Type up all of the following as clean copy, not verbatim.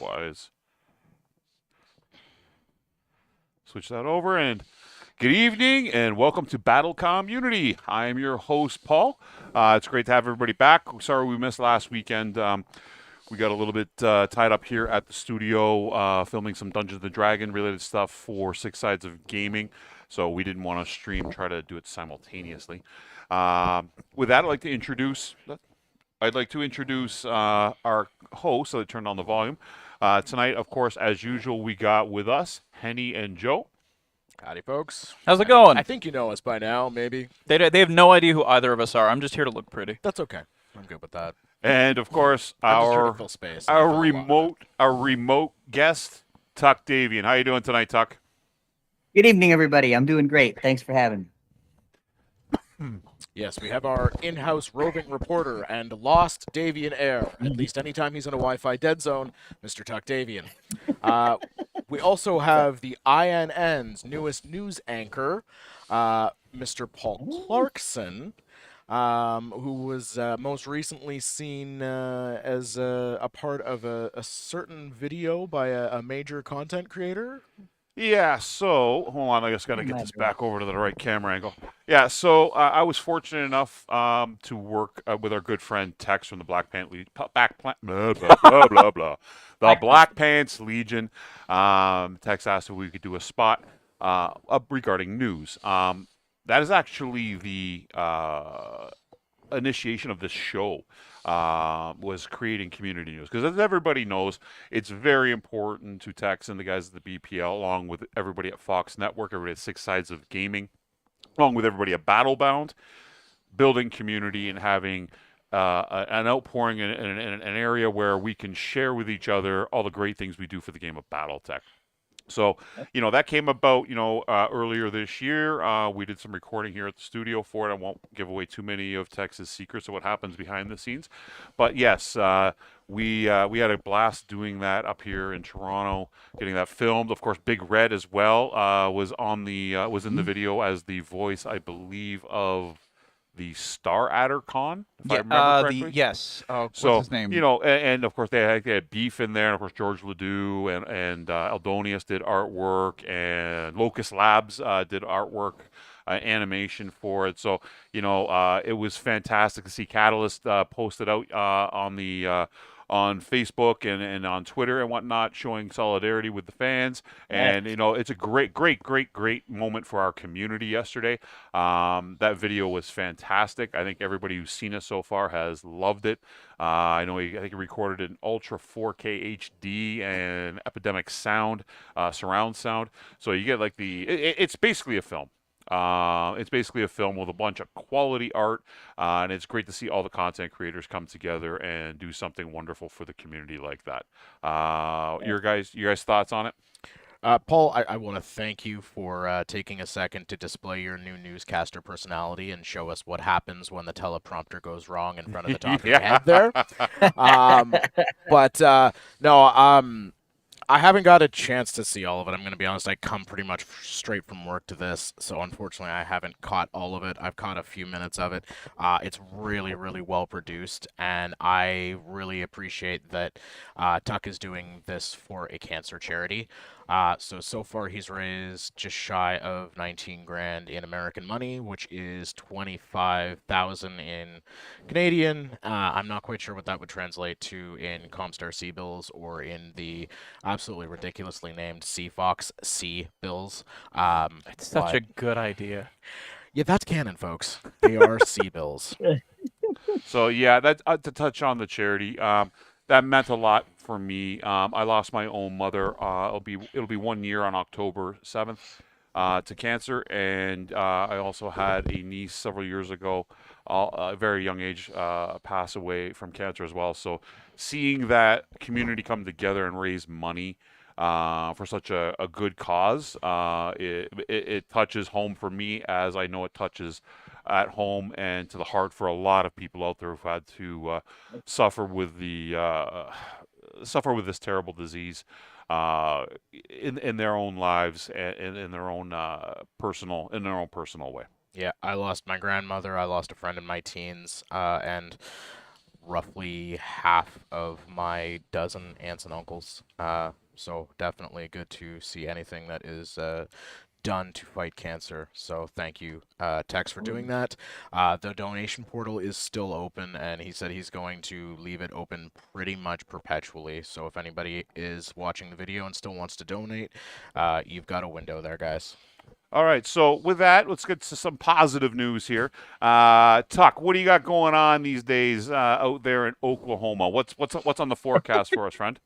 Likewise. Switch that over and good evening and welcome to BatteComm Unity. I am your host, Paul. It's great to have everybody back. Sorry we missed last weekend. We got a little bit tied up here at the studio filming some Dungeons & Dragon related stuff for Six Sides of Gaming. So we didn't want to try to do it simultaneously. With that, I'd like to introduce our host. So I turned on the volume. Tonight, of course, as usual, we got with us Henny and Joe. Howdy, folks. How's it going? I think you know us by now, maybe. They have no idea who either of us are. I'm just here to look pretty. That's okay. I'm good with that. And of course, I'm just here to fill space. our remote guest, Tuck Davian. How you doing tonight, Tuck? Good evening, everybody. I'm doing great. Thanks for having me. Yes, we have our in-house roving reporter and lost Davian heir. At least anytime he's in a Wi-Fi dead zone, Mr. Tuck Davian. We also have the INN's newest news anchor, Mr. Paul Clarkson, who was most recently seen as a part of a certain video by a major content creator. Yeah, so hold on, I just got to get this back over to the right camera angle. Yeah, so I was fortunate enough to work with our good friend Tex from the Black Pants Legion, the Black Pants Legion. Tex asked if we could do a spot regarding news. That is actually the initiation of this show. Was creating community news because, as everybody knows, it's very important to Tex and the guys at the BPL, along with everybody at Fox Network, everybody at Six Sides of Gaming, along with everybody at Battlebound, building community and having an outpouring in an area where we can share with each other all the great things we do for the game of BattleTech. So, that came about, earlier this year. We did some recording here at the studio for it. I won't give away too many of Tex's secrets of what happens behind the scenes. But yes, we had a blast doing that up here in Toronto, getting that filmed. Of course, Big Red as well was in the video as the voice, I believe, of the Star Adder Con, if I remember correctly. Yes. So, what's his name? And of course they had Beef in there, and of course George Ledoux and Eldonius did artwork, and Locust Labs did artwork, animation for it. So, it was fantastic to see Catalyst posted out on Facebook and on Twitter and whatnot, showing solidarity with the fans. And, it's a great moment for our community yesterday. That video was fantastic. I think everybody who's seen it so far has loved it. I think he recorded it in Ultra 4K HD and Epidemic Sound, surround sound. So you get it's basically a film. It's basically a film with a bunch of quality art, and it's great to see all the content creators come together and do something wonderful for the community like that. Your guys' thoughts on it? Paul, I want to thank you for taking a second to display your new newscaster personality and show us what happens when the teleprompter goes wrong in front of the top of your head there. I haven't got a chance to see all of it. I'm going to be honest. I come pretty much straight from work to this, so unfortunately I haven't caught all of it. I've caught a few minutes of it. It's really, really well produced, and I really appreciate that Tuck is doing this for a cancer charity. So far he's raised just shy of 19 grand in American money, which is 25,000 in Canadian. I'm not quite sure what that would translate to in Comstar C bills or in the absolutely ridiculously named Fox C bills. It's such a good idea. Yeah, that's canon, folks. They are C bills. So yeah, that to touch on the charity, that meant a lot for me. I lost my own mother. It'll be 1 year on October 7th to cancer, and I also had a niece several years ago, a very young age, pass away from cancer as well. So seeing that community come together and raise money for such a good cause, it touches home for me, as I know it touches at home and to the heart for a lot of people out there who've had to suffer with this terrible disease in their own lives and in their own personal way. Yeah, I lost my grandmother. I lost a friend in my teens, and roughly half of my dozen aunts and uncles. So definitely good to see anything that is done to fight cancer. So thank you, Tex, for doing that. The donation portal is still open, and he said he's going to leave it open pretty much perpetually. So if anybody is watching the video and still wants to donate, you've got a window there, guys. All right, so with that, let's get to some positive news here. Tuck, what do you got going on these days out there in Oklahoma? What's on the forecast for us, friend?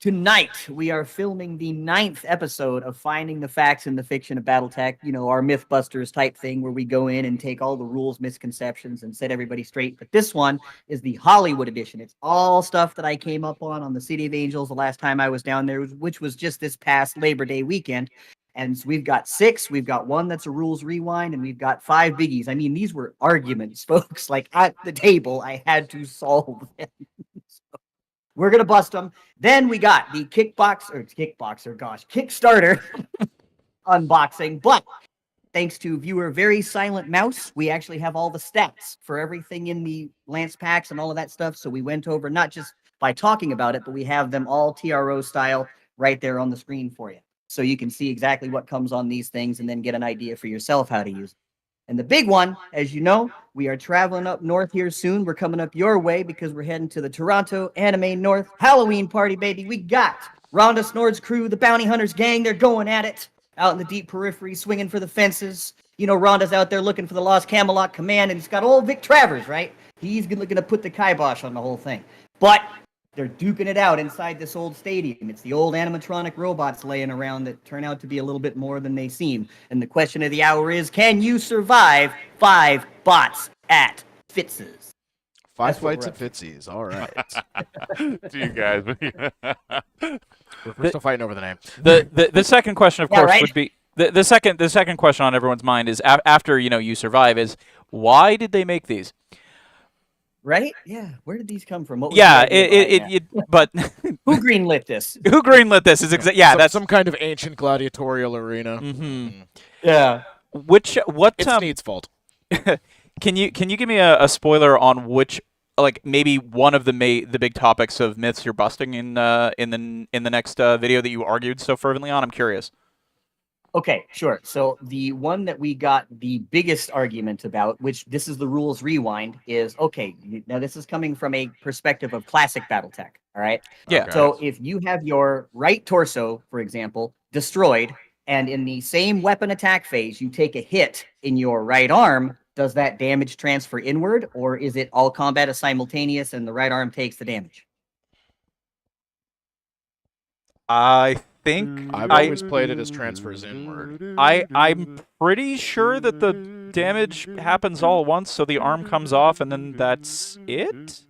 Tonight, we are filming the 9th episode of Finding the Facts in the Fiction of Battletech. You know, our Mythbusters type thing where we go in and take all the rules, misconceptions, and set everybody straight. But this one is the Hollywood edition. It's all stuff that I came up on the City of Angels the last time I was down there, which was just this past Labor Day weekend. And so we've got 6, we've got 1 that's a rules rewind, and we've got 5 biggies. I mean, these were arguments, folks. Like, at the table, I had to solve them. So we're going to bust them. Then we got the Kickstarter unboxing. But thanks to viewer Very Silent Mouse, we actually have all the stats for everything in the Lance packs and all of that stuff. So we went over not just by talking about it, but we have them all TRO style right there on the screen for you. So you can see exactly what comes on these things and then get an idea for yourself how to use it. And the big one, as you know, we are traveling up north here soon. We're coming up your way because we're heading to the Toronto Anime North Halloween party, baby. We got Rhonda Snord's crew, the Bounty Hunters gang. They're going at it out in the deep periphery, swinging for the fences. You know, Rhonda's out there looking for the Lost Camelot Command, and it's got old Vic Travers, right? He's going to put the kibosh on the whole thing. But they're duking it out inside this old stadium. It's the old animatronic robots laying around that turn out to be a little bit more than they seem. And the question of the hour is, can you survive 5 bots at Fitz's? 5 fights at Fitzy's. All right. To you guys. We're still fighting over the name. The second question, of Yeah, course, right? would be the second question on everyone's mind is after you survive is why did they make these? Right? Yeah. Where did these come from? What was Yeah, the idea behind that? but Who greenlit this? who greenlit this? Is that's some kind of ancient gladiatorial arena. Yeah. what It's Sneed's fault. Can you give me a spoiler on which, like, maybe one of the big topics of myths you're busting in the next video that you argued so fervently on? I'm curious. Okay, sure. So the one that we got the biggest argument about, which this is the rules rewind, is okay. Now this is coming from a perspective of classic BattleTech. All right. Yeah. Okay. So if you have your right torso, for example, destroyed, and in the same weapon attack phase you take a hit in your right arm, does that damage transfer inward, or is it all combat is simultaneous and the right arm takes the damage? I think I've always played it as transfers inward. I'm pretty sure that the damage happens all at once, so the arm comes off, and then that's it.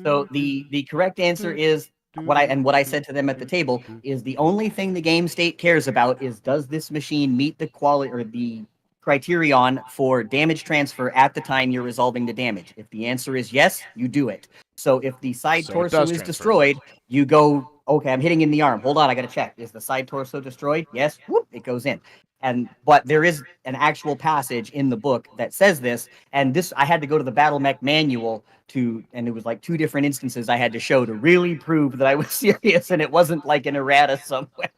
So the correct answer is what I said to them at the table is the only thing the game state cares about is, does this machine meet the quality or the criterion for damage transfer at the time you're resolving the damage? If the answer is yes, you do it. So if the side torso is destroyed, you go, okay, I'm hitting in the arm. Hold on, I got to check. Is the side torso destroyed? Yes. Whoop, it goes in. But there is an actual passage in the book that says this, and this I had to go to the Battle Mech manual and it was like 2 different instances I had to show to really prove that I was serious and it wasn't like an errata somewhere.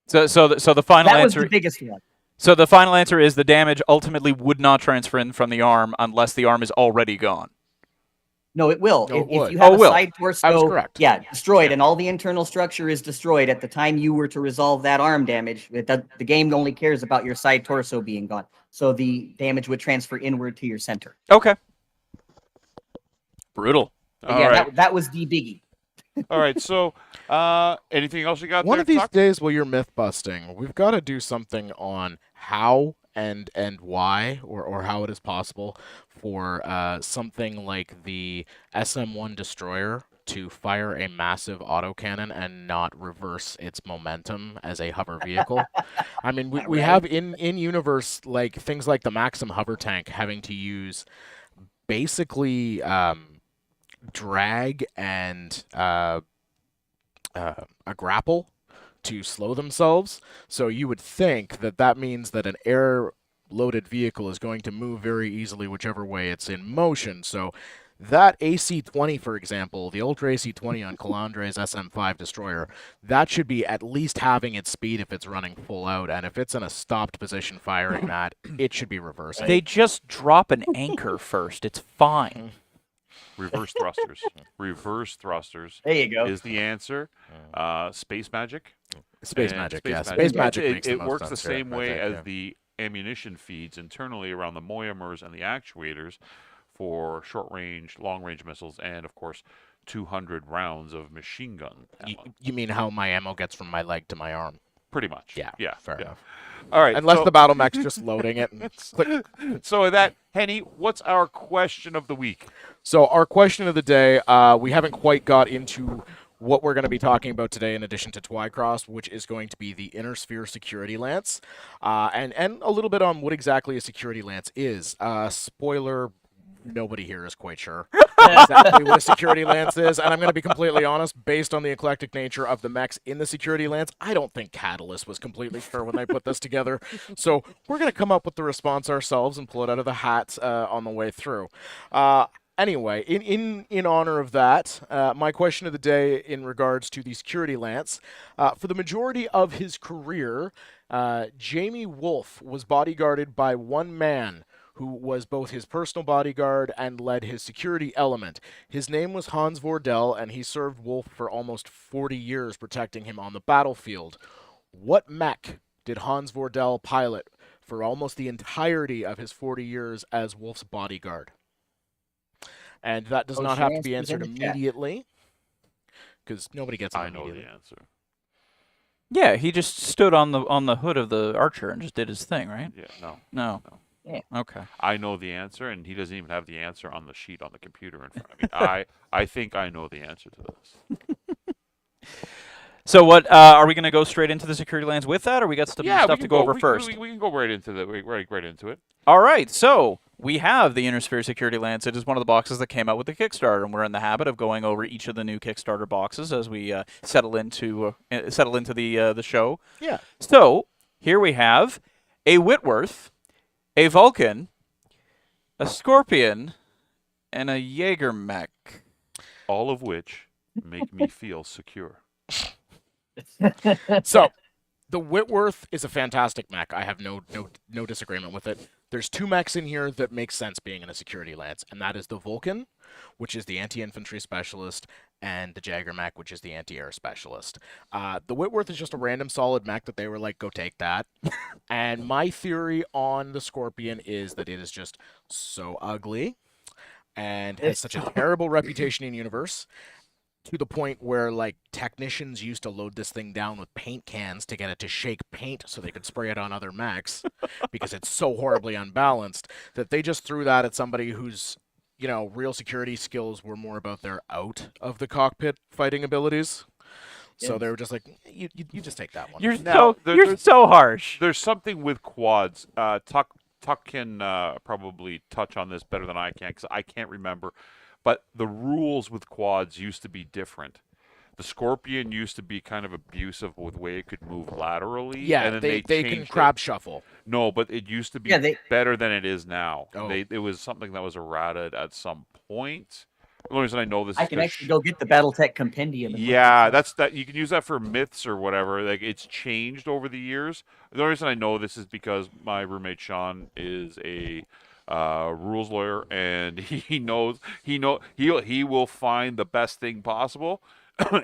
So the final That was answer. the biggest one. So the final answer is the damage ultimately would not transfer in from the arm unless the arm is already gone. No, it will. No, it would. If you have a will. side torso, I was correct. yeah, destroyed, and all the internal structure is destroyed at the time you were to resolve that arm damage, the game only cares about your side torso being gone. So the damage would transfer inward to your center. Okay. Brutal. All Yeah, right. that was the biggie. All right. So, anything else you got One there, of these Tuck? days while you're myth busting, we've got to do something on how and why or how it is possible for something like the SM-1 destroyer to fire a massive autocannon and not reverse its momentum as a hover vehicle. I mean, we have in universe like things like the Maxim hover tank having to use basically drag and a grapple to slow themselves. So you would think that means that an air-loaded vehicle is going to move very easily whichever way it's in motion. So That AC-20, for example, the Ultra AC-20 on Calandre's SM-5 destroyer, that should be at least having its speed if it's running full out, and if it's in a stopped position firing that, it should be reversing. They just drop an anchor first. It's fine. Reverse thrusters. Reverse thrusters There you go. is the answer. Space magic. Space And magic, space yeah. magic. Space magic It, makes it the most works the sense here, same I way think, as yeah. the ammunition feeds internally around the moyamers and the actuators for short range, long range missiles, and of course 200 rounds of machine gun ammo. You mean how my ammo gets from my leg to my arm? Pretty much. Yeah, Yeah. fair yeah. enough. All right. Unless so, the battle mech's just loading it. And click. So with that, Henny, what's our question of the week? So our question of the day, we haven't quite got into what we're going to be talking about today in addition to Twycross, which is going to be the Inner Sphere Security Lance, and a little bit on what exactly a Security Lance is. Spoiler, nobody here is quite sure exactly what a Security Lance is, and I'm going to be completely honest, based on the eclectic nature of the mechs in the Security Lance, I don't think Catalyst was completely sure when they put this together, so we're going to come up with the response ourselves and pull it out of the hat on the way through. Anyway, in honor of that, my question of the day in regards to the Security Lance, for the majority of his career, Jamie Wolf was bodyguarded by one man who was both his personal bodyguard and led his security element. His name was Hans Vordell, and he served Wolf for almost 40 years, protecting him on the battlefield. What mech did Hans Vordell pilot for almost the entirety of his 40 years as Wolf's bodyguard? And that does not have to be answered immediately, because nobody gets it I know immediately. the answer. Yeah, he just stood on the hood of the Archer and just did his thing, right? Yeah. No. No. Yeah. Okay. I know the answer, and he doesn't even have the answer on the sheet on the computer in front of me. I think I know the answer to this. So what are we going to go straight into the Security Lance with that, or we got stuff we to can go over we, first? We can go right into the right into it. All right, so we have the Inner Sphere Security Lance. It is one of the boxes that came out with the Kickstarter, and we're in the habit of going over each of the new Kickstarter boxes as we settle into the show. Yeah. So here we have a Whitworth, a Vulcan, a Scorpion, and a Jaeger mech. All of which make me feel secure. So, the Whitworth is a fantastic mech. I have no disagreement with it. There's two mechs in here that make sense being in a Security Lance, and that is the Vulcan, which is the anti-infantry specialist, and the Jaeger mech, which is the anti-air specialist. The Whitworth is just a random solid mech that they were like, go take that. And my theory on the Scorpion is that it is just so ugly and has such a terrible reputation in universe, to the point where like technicians used to load this thing down with paint cans to get it to shake paint so they could spray it on other mechs because it's so horribly unbalanced that they just threw that at somebody whose, you know, real security skills were more about their out of the cockpit fighting abilities. So Yes. they were just like, you just take that one. You're Now, you're so harsh. There's something with quads. Tuck can probably touch on this better than I can because I can't remember. But the rules with quads used to be different. The Scorpion used to be kind of abusive with the way it could move laterally. Yeah, and then they can changed crab shuffle. No, but it used to be Yeah, they- better than it is now. Oh. It was something that was errated at some point. The only reason I know this I is can 'cause actually go get the BattleTech compendium. and look yeah, this up. that you can use that for myths or whatever. Like it's changed over the years. The only reason I know this is because my roommate Sean is a rules lawyer, and he will find the best thing possible,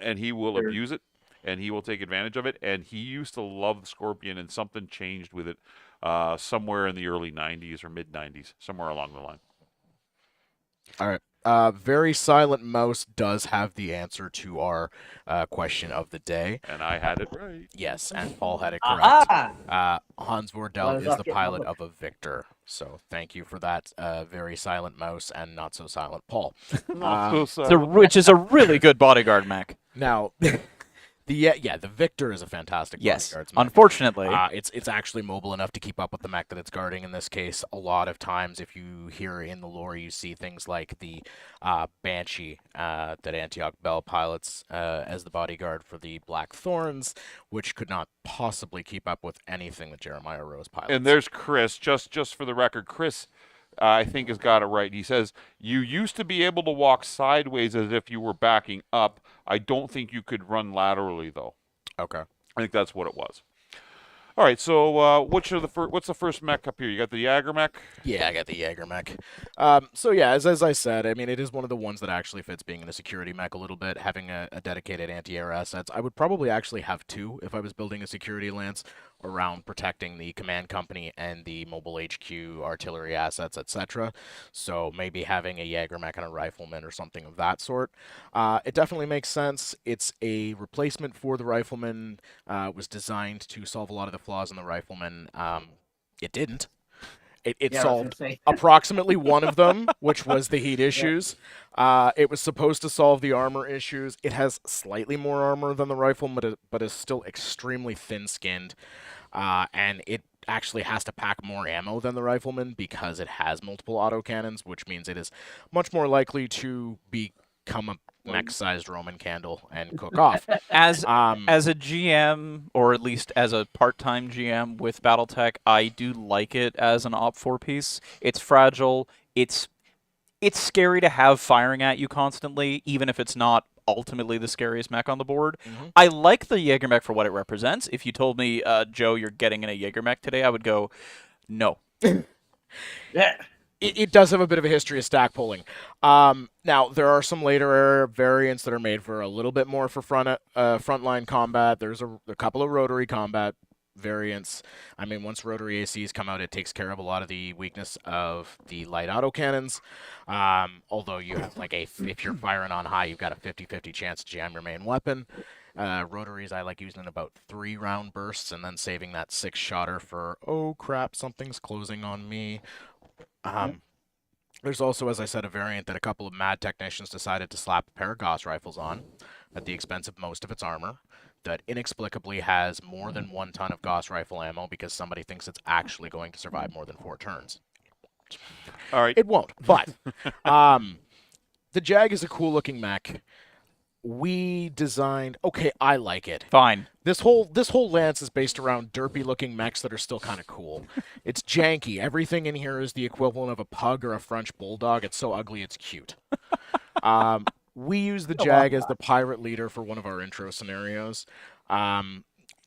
and he will Sure. abuse it, and he will take advantage of it. And he used to love the Scorpion, and something changed with it somewhere in the early '90s or mid '90s, somewhere along the line. All right. Very Silent Mouse does have the answer to our question of the day. And I had it right. Yes, and Paul had it correct. Aha! Hans Well, I Vordell was is off the getting my pilot book. of a Victor. So thank you for that, Very Silent Mouse and Not So Silent Paul. Which is a really good bodyguard mech. Now, the Victor is a fantastic Yes. bodyguards mech. Unfortunately, It's actually mobile enough to keep up with the mech that it's guarding. In this case, a lot of times, if you hear in the lore, you see things like the Banshee that Antioch Bell pilots as the bodyguard for the Black Thorns, which could not possibly keep up with anything that Jeremiah Rose pilots. And there's Chris. Just for the record, Chris I think has got it right. He says you used to be able to walk sideways as if you were backing up. I don't think you could run laterally though. Okay. I think that's what it was. All right, so what's the first mech up here? You got the Jagger mech. Yeah, I got the Jaeger mech. So yeah, as I said, I mean, it is one of the ones that actually fits being in a security mech a little bit, having a dedicated anti-air assets. I would probably actually have two if I was building a security lance around protecting the command company and the mobile HQ artillery assets, etc. So maybe having a Jaeger mech and a rifleman or something of that sort. It definitely makes sense. It's a replacement for the rifleman. It was designed to solve a lot of the flaws in the rifleman. It didn't. It Yeah, I was gonna solved say. approximately one of them, which was the heat issues. It was supposed to solve the armor issues. It has slightly more armor than the rifle, but is still extremely thin-skinned. And it actually has to pack more ammo than the rifleman because it has multiple autocannons, which means it is much more likely to become a mech-sized Roman candle and cook off. As Um, as a GM, or at least as a part-time GM with BattleTech, I do like it as an Op 4 piece. It's fragile. It's scary to have firing at you constantly, even if it's not ultimately the scariest mech on the board. Mhm. I like the Jaeger mech for what it represents. If you told me, Joe, you're getting in a Jaeger mech today, I would go, no. Yeah. It does have a bit of a history of stack pulling. Now there are some later variants that are made for a little bit more for frontline combat. There's a couple of rotary combat variants. I mean, once rotary ACs come out, it takes care of a lot of the weakness of the light autocannons. Although you have if you're firing on high, you've got a 50-50 chance to jam your main weapon. Rotaries I like using in about 3-round bursts and then saving that 6-shotter for, oh crap, something's closing on me. There's also, as I said, a variant that a couple of mad technicians decided to slap a pair of Gauss rifles on at the expense of most of its armor that inexplicably has more than 1 ton of Gauss rifle ammo because somebody thinks it's actually going to survive more than 4 turns. All right. It won't, but the Jag is a cool-looking mech. We designed... Okay, I like it. Fine. This whole lance is based around derpy-looking mechs that are still kind of cool. It's janky. Everything in here is the equivalent of a pug or a French bulldog. It's so ugly, it's cute. We use the Jag as the pirate leader for one of our intro scenarios.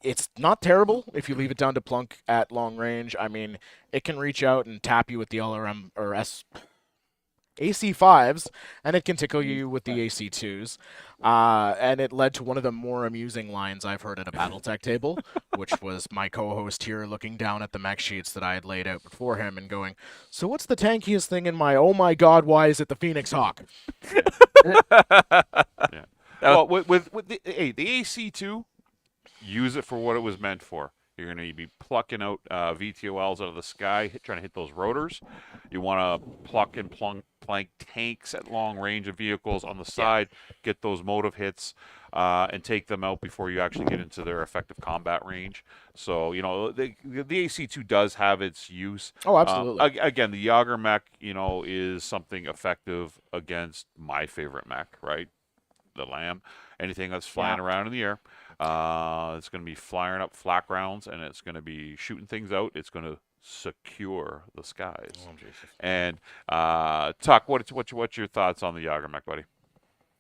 It's not terrible if you leave it down to plunk at long range. I mean, it can reach out and tap you with the LRM or AC5s, and it can tickle you with the AC2s. And it led to one of the more amusing lines I've heard at a BattleTech table, which was my co-host here looking down at the mech sheets that I had laid out before him and going, so what's the tankiest thing in my, oh my god, why is it the Phoenix Hawk? Yeah. Well, with the AC2, use it for what it was meant for. You're going to be plucking out VTOLs out of the sky, trying to hit those rotors. You want to pluck and plank tanks at long range of vehicles on the side, get those motive hits, and take them out before you actually get into their effective combat range. So, the AC2 does have its use. Oh, absolutely. Again, the Jaeger mech, is something effective against my favorite mech, right? The Lamb. Anything that's flying around in the air. It's going to be firing up flak rounds, and it's going to be shooting things out. It's going to secure the skies. Oh, Jesus. And Tuck, what's your thoughts on the Jaeger mech, buddy?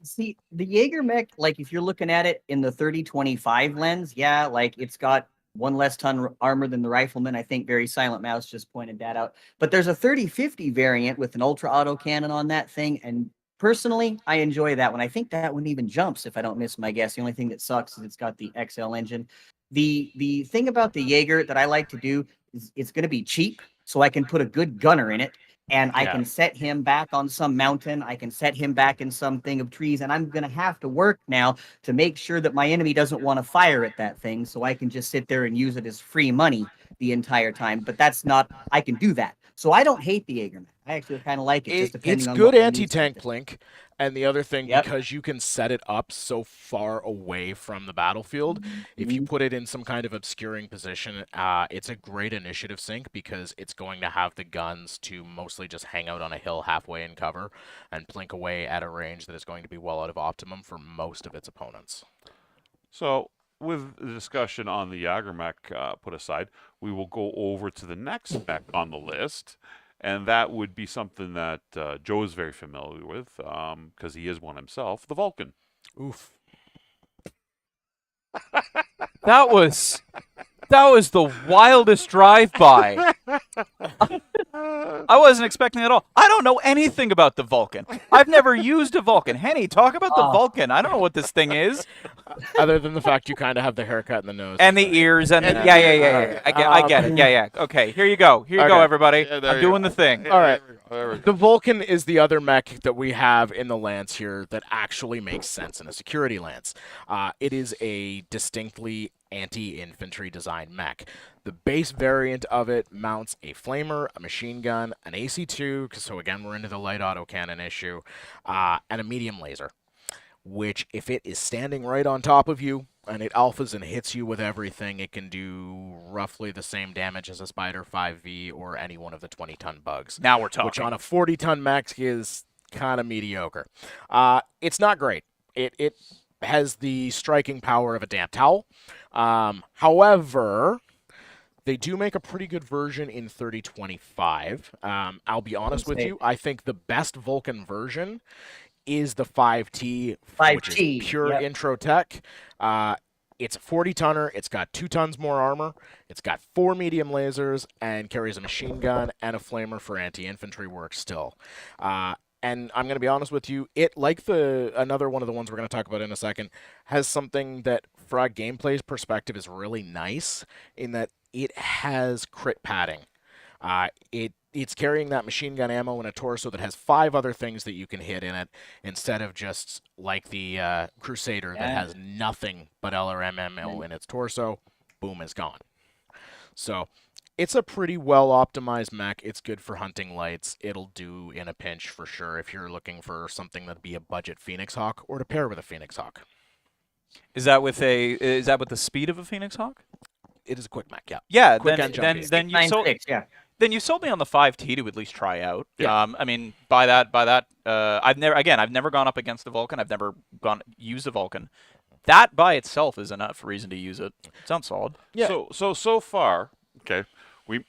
See, the Jaeger mech, if you're looking at it in the 30-25 lens, yeah, it's got 1 less ton armor than the rifleman. I think Very Silent Mouse just pointed that out. But there's a 30-50 variant with an ultra auto cannon on that thing, and personally, I enjoy that one. I think that one even jumps, if I don't miss my guess. The only thing that sucks is it's got the XL engine. The thing about the Jaeger that I like to do is it's going to be cheap, so I can put a good gunner in it, and I can set him back on some mountain. I can set him back in some thing of trees, and I'm going to have to work now to make sure that my enemy doesn't want to fire at that thing, so I can just sit there and use it as free money the entire time. But that's not, I can do that. So I don't hate the Jaeger mech. I actually kind of like it, just depending It's on good what my needs anti-tank are. plink, and the other thing, Yep. because you can set it up so far away from the battlefield, if you put it in some kind of obscuring position, it's a great initiative sync because it's going to have the guns to mostly just hang out on a hill halfway in cover and plink away at a range that is going to be well out of optimum for most of its opponents. So, with the discussion on the Jaeger mech put aside, we will go over to the next mech on the list, and that would be something that Joe is very familiar with because he is one himself, the Vulcan. Oof. That was the wildest drive-by. I wasn't expecting it at all. I don't know anything about the Vulcan. I've never used a Vulcan. Henny, talk about the Vulcan. I don't know what this thing is. Other than the fact you kind of have the haircut and the nose. And the ears and the, yeah. I get it. Yeah. Okay, here you go. Here you go, Okay. everybody. Yeah, there I'm you doing go. the thing. All right. There we go. The Vulcan is the other mech that we have in the lance here that actually makes sense in a security lance. It is a distinctly anti-infantry design mech. The base variant of it mounts a flamer, a machine gun, an AC-2, so again we're into the light autocannon issue, and a medium laser, which if it is standing right on top of you and it alphas and hits you with everything, it can do roughly the same damage as a Spider 5V or any one of the 20-ton bugs. Now we're talking. Which on a 40-ton mech is kind of mediocre. It's not great. It has the striking power of a damp towel. However, they do make a pretty good version in 3025. I'll be honest with you. I think the best Vulcan version is the 5T, which is 5T, pure yep. intro tech. It's a 40-tonner. It's got 2 tons more armor. It's got 4 medium lasers and carries a machine gun and a flamer for anti-infantry work still. And I'm going to be honest with you, it, like another one of the ones we're going to talk about in a second, has something that, from a gameplay perspective, is really nice in that it has crit padding. It's carrying that machine gun ammo in a torso that has 5 other things that you can hit in it, instead of just like the Crusader that has nothing but LRM ammo in its torso. Boom, is gone. So it's a pretty well optimized mech. It's good for hunting lights. It'll do in a pinch for sure if you're looking for something that'd be a budget Phoenix Hawk or to pair with a Phoenix Hawk. Is that with the speed of a Phoenix Hawk? It is a quick mech, yeah. Yeah, Quick and jumpy. then you sold 9.6, yeah. Then you sold me on the 5T to at least try out. Yeah. I mean, by that, I've never gone up against a Vulcan. I've never used a Vulcan. That by itself is enough reason to use it. Sounds solid. Yeah. So far, okay, we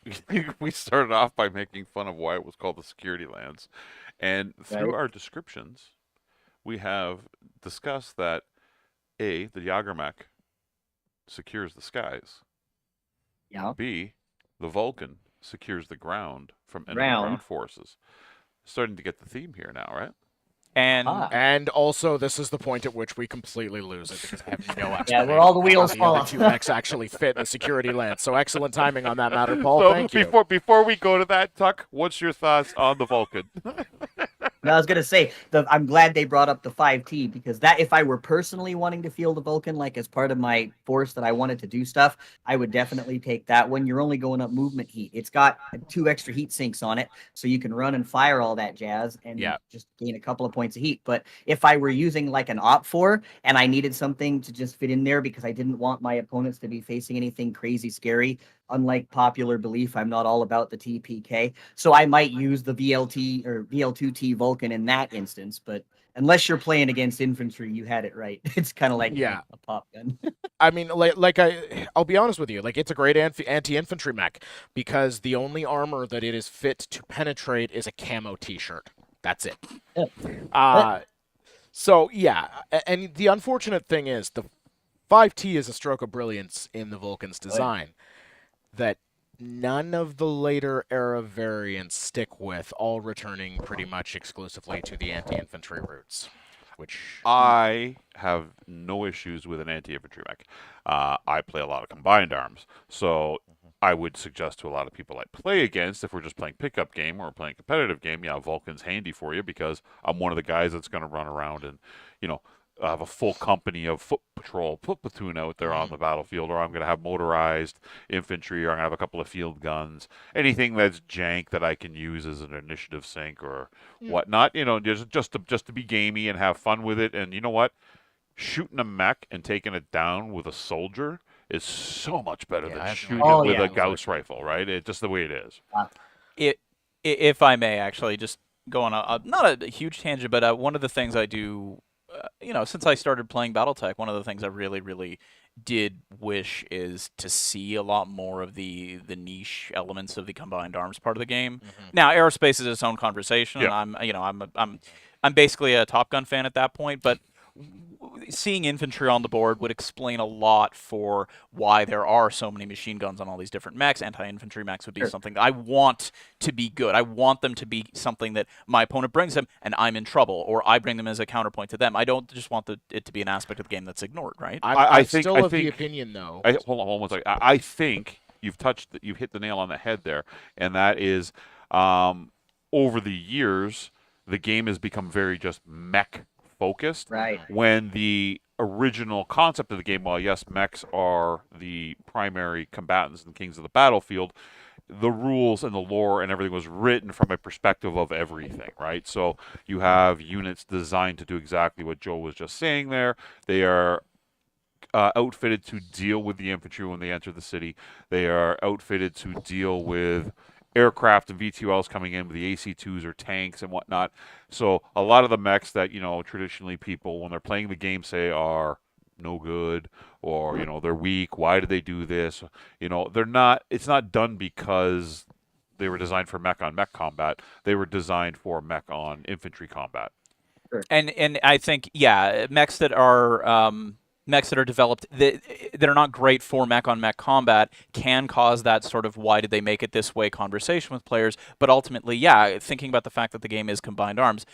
we started off by making fun of why it was called the security lance, and through Right. our descriptions, we have discussed that the Jagermech secures the skies. Yeah. B, the Vulcan secures the ground from enemy Ground. ground forces. Starting to get the theme here now, right? And And also, this is the point at which we completely lose it because I have no explanation. Yeah, where all the wheels how fall the off. other 2 mechs actually fit in the security lance. So excellent timing on that matter, Paul. So Thank you. before we go to that, Tuck, what's your thoughts on the Vulcan? No, I was gonna say I'm glad they brought up the 5T because that if I were personally wanting to field the Vulcan like as part of my force that I wanted to do stuff, I would definitely take that one. You're only going up movement heat. It's got 2 extra heat sinks on it, so you can run and fire all that jazz and Yeah. just gain a couple of points of heat. But if I were using like an Op 4 and I needed something to just fit in there because I didn't want my opponents to be facing anything crazy scary, unlike popular belief, I'm not all about the TPK. So I might use the VLT or VL2T Vulcan in that instance. But unless you're playing against infantry, you had it right. It's kind of like Yeah. a pop gun. I mean, I'll be honest with you. Like, it's a great anti-infantry mech because the only armor that it is fit to penetrate is a camo T-shirt. That's it. So yeah, and the unfortunate thing is the 5T is a stroke of brilliance in the Vulcan's design that none of the later era variants stick with, all returning pretty much exclusively to the anti-infantry roots. Which I have no issues with an anti-infantry mech. I play a lot of combined arms, so I would suggest to a lot of people I play against, if we're just playing pickup game or playing competitive game, yeah, Vulcan's handy for you because I'm one of the guys that's going to run around and, have a full company of foot platoon out there on the battlefield, or I'm going to have motorized infantry, or I'm going to have a couple of field guns, anything that's jank that I can use as an initiative sync or whatnot, just to be gamey and have fun with it. And you know what? Shooting a mech and taking it down with a soldier is so much better Yeah, I than have shooting no it with idea. a Gauss rifle, right? It's just the way it is. if I may actually just go on not a huge tangent, but one of the things I do, since I started playing BattleTech, one of the things I really, really did wish is to see a lot more of the niche elements of the combined arms part of the game. Now, aerospace is its own conversation, and I'm basically a Top Gun fan at that point, but seeing infantry on the board would explain a lot for why there are so many machine guns on all these different mechs. Anti-infantry mechs would be something that I want to be good. I want them to be something that my opponent brings them and I'm in trouble, or I bring them as a counterpoint to them. I don't just want it to be an aspect of the game that's ignored, right? I think- still I of the think- opinion, though. Hold on one second. I think you've hit the nail on the head there, and that is, over the years, the game has become very just mech focused. Right. When the original concept of the game, while yes, mechs are the primary combatants and kings of the battlefield, the rules and the lore and everything was written from a perspective of everything, right? So you have units designed to do exactly what Joe was just saying there. They are outfitted to deal with the infantry when they enter the city. They are outfitted to deal with aircraft and V2Ls coming in with the AC-2s or tanks and whatnot. So a lot of the mechs that, traditionally people, when they're playing the game, say are no good, or, they're weak. Why did they do this? They're not, it's not done because they were designed for mech on mech combat. They were designed for mech on infantry combat. And I think mechs that are developed that are not great for mech on mech combat can cause that sort of why did they make it this way conversation with players. But ultimately, thinking about the fact that the game is combined arms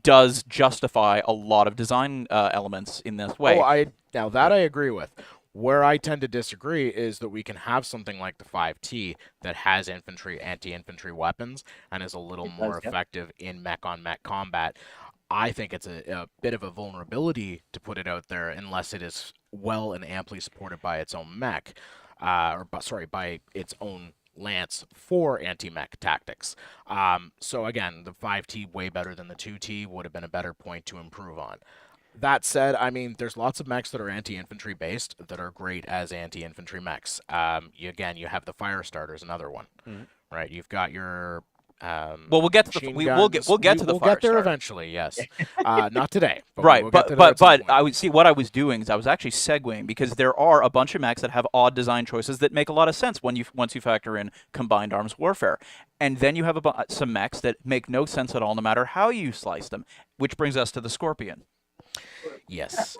does justify a lot of design elements in this way. Now that I agree with. Where I tend to disagree is that we can have something like the 5T that has anti-infantry weapons and is a little more effective in mech on mech combat. I think it's a bit of a vulnerability to put it out there unless it is well and amply supported by its own mech, by its own lance for anti-mech tactics. So again, the 5T way better than the 2T would have been a better point to improve on. That said, I mean, there's lots of mechs that are anti-infantry based that are great as anti-infantry mechs. You have the fire starters, another one, right? You've got your well, we'll get to the we'll get to the we'll fire get there starter. eventually. Yes, not today. But Right, we'll get to that but at some point. I would see what I was doing is I was actually segueing because there are a bunch of mechs that have odd design choices that make a lot of sense once you factor in combined arms warfare, and then you have some mechs that make no sense at all no matter how you slice them, which brings us to the Scorpion. Yes.